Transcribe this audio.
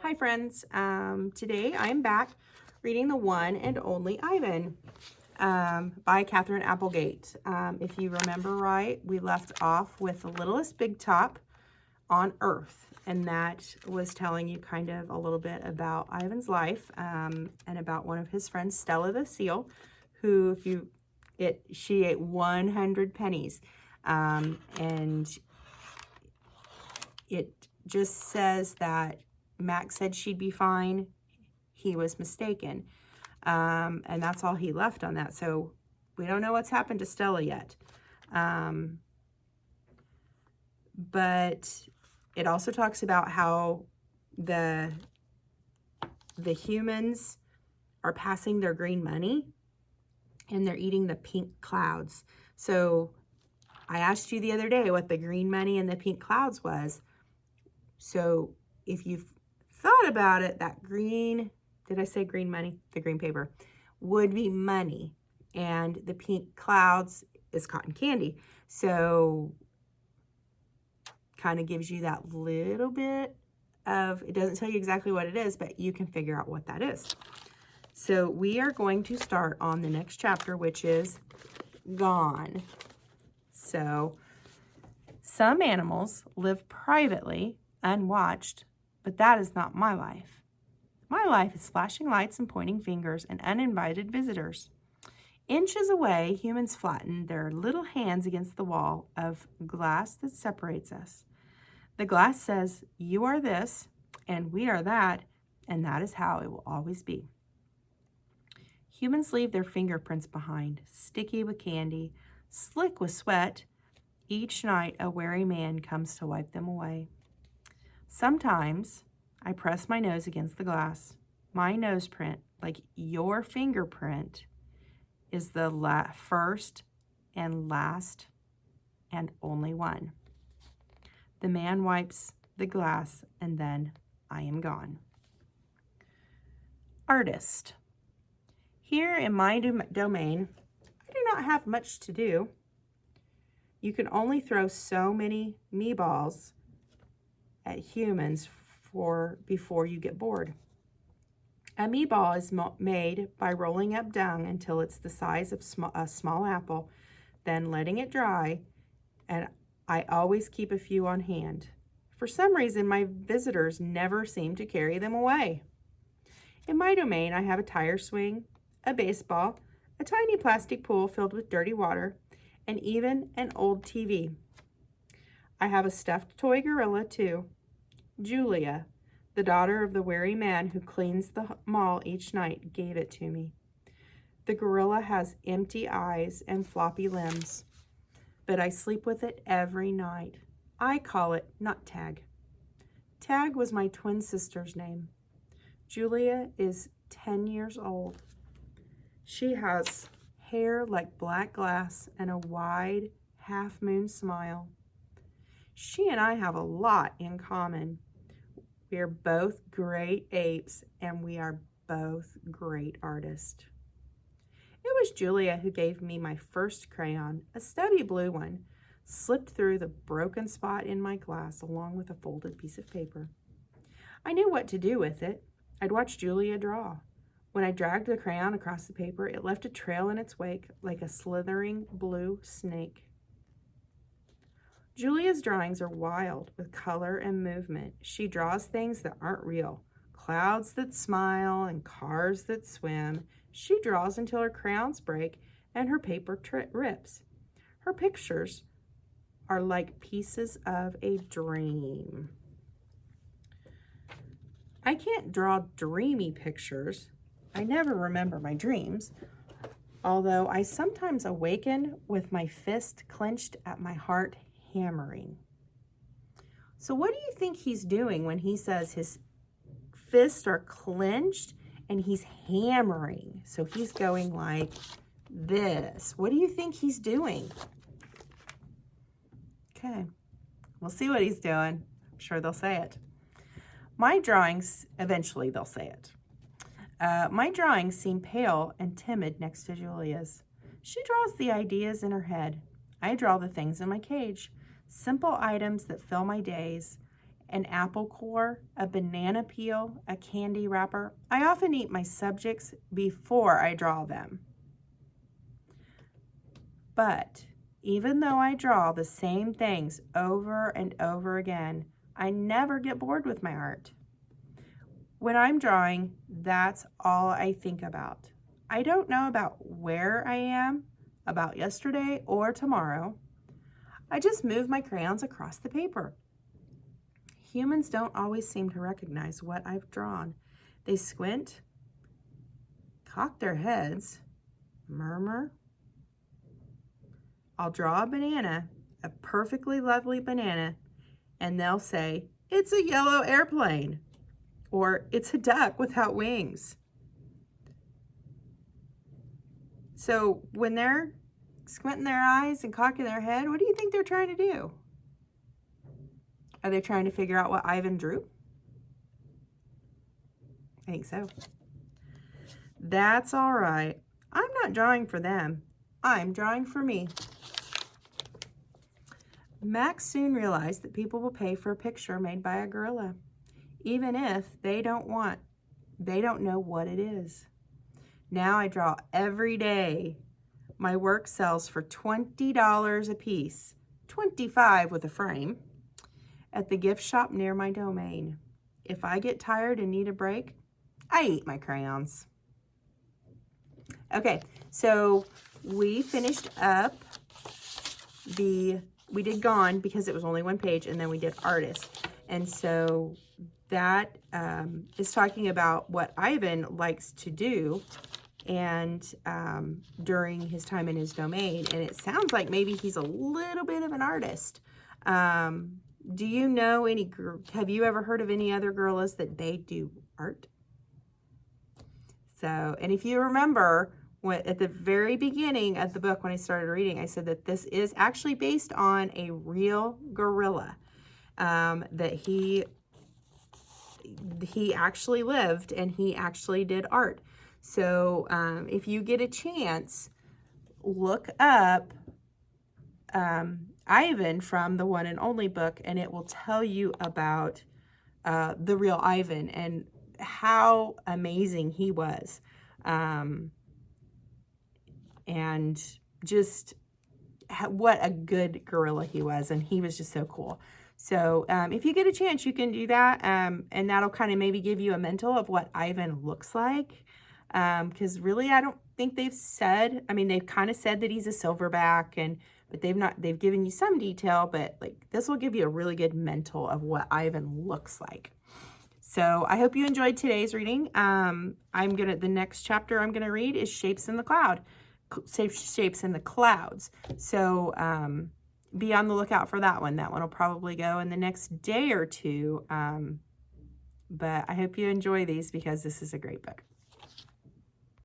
Hi friends, today I am back reading The One and Only Ivan by Katherine Applegate. If you remember right, we left off with The Littlest Big Top on Earth, and that was telling you kind of a little bit about Ivan's life and about one of his friends, Stella the Seal, who she ate 100 pennies, and it just says that Max said she'd be fine. He was mistaken. And that's all he left on that. So we don't know what's happened to Stella yet. But it also talks about how the humans are passing their green money and they're eating the pink clouds. So I asked you the other day what the green money and the pink clouds was. So if you've thought about it, that green, did I say green money? The green paper would be money, and the pink clouds is cotton candy. So kind of gives you that little bit of, it doesn't tell you exactly what it is, but you can figure out what that is. So we are going to start on the next chapter, which is Gone. So some animals live privately, unwatched, but that is not my life. My life is flashing lights and pointing fingers and uninvited visitors. Inches away, humans flatten their little hands against the wall of glass that separates us. The glass says, you are this, and we are that, and that is how it will always be. Humans leave their fingerprints behind, sticky with candy, slick with sweat. Each night, a wary man comes to wipe them away. Sometimes I press my nose against the glass. My nose print, like your fingerprint, is the first and last and only one. The man wipes the glass, and then I am gone. Artist. Here in my domain, I do not have much to do. You can only throw so many me balls at humans before you get bored. A me ball is made by rolling up dung until it's the size of a small apple, then letting it dry, and I always keep a few on hand. For some reason, my visitors never seem to carry them away. In my domain, I have a tire swing, a baseball, a tiny plastic pool filled with dirty water, and even an old TV. I have a stuffed toy gorilla, too. Julia, the daughter of the wary man who cleans the mall each night, gave it to me. The gorilla has empty eyes and floppy limbs, but I sleep with it every night. I call it Nut Tag. Tag was my twin sister's name. Julia is 10 years old. She has hair like black glass and a wide half-moon smile. She and I have a lot in common. We are both great apes, and we are both great artists. It was Julia who gave me my first crayon, a stubby blue one, slipped through the broken spot in my glass along with a folded piece of paper. I knew what to do with it. I'd watch Julia draw. When I dragged the crayon across the paper, it left a trail in its wake like a slithering blue snake. Julia's drawings are wild with color and movement. She draws things that aren't real. Clouds that smile and cars that swim. She draws until her crayons break and her paper rips. Her pictures are like pieces of a dream. I can't draw dreamy pictures. I never remember my dreams, although I sometimes awaken with my fist clenched at my heart, hammering. So what do you think he's doing when he says his fists are clenched and he's hammering? So he's going like this. What do you think he's doing? Okay, we'll see what he's doing. I'm sure they'll say it. My drawings, eventually they'll say it. My drawings seem pale and timid next to Julia's. She draws the ideas in her head. I draw the things in my cage, simple items that fill my days, an apple core, a banana peel, a candy wrapper. I often eat my subjects before I draw them. But even though I draw the same things over and over again, I never get bored with my art. When I'm drawing, that's all I think about. I don't know about where I am, about yesterday or tomorrow. I just move my crayons across the paper. Humans don't always seem to recognize what I've drawn. They squint, cock their heads, murmur. I'll draw a banana, a perfectly lovely banana, and they'll say, "It's a yellow airplane," or "It's a duck without wings." So when they're squinting their eyes and cocking their head, what do you think they're trying to do? Are they trying to figure out what Ivan drew? I think so. That's all right. I'm not drawing for them. I'm drawing for me. Max soon realized that people will pay for a picture made by a gorilla, even if they don't know what it is. Now I draw every day. My work sells for $20 a piece, $25 with a frame, at the gift shop near my domain. If I get tired and need a break, I eat my crayons. Okay, so we finished up we did Gone because it was only one page, and then we did Artist. And so that is talking about what Ivan likes to do and during his time in his domain. And it sounds like maybe he's a little bit of an artist. Do you know have you ever heard of any other gorillas that they do art? So, and if you remember, at the very beginning of the book when I started reading, I said that this is actually based on a real gorilla, that he actually lived and he actually did art. So if you get a chance, look up Ivan from the One and Only book, and it will tell you about the real Ivan and how amazing he was. And just what a good gorilla he was. And he was just so cool. So if you get a chance, you can do that. And that'll kind of maybe give you a mental of what Ivan looks like. Because really, I don't think they've said, I mean, they've kind of said that he's a silverback, but they've given you some detail, but like this will give you a really good mental of what Ivan looks like. So I hope you enjoyed today's reading. The next chapter I'm gonna read is Shapes in the Cloud. Shapes in the Clouds. So be on the lookout for that one. That one will probably go in the next day or two. But I hope you enjoy these because this is a great book.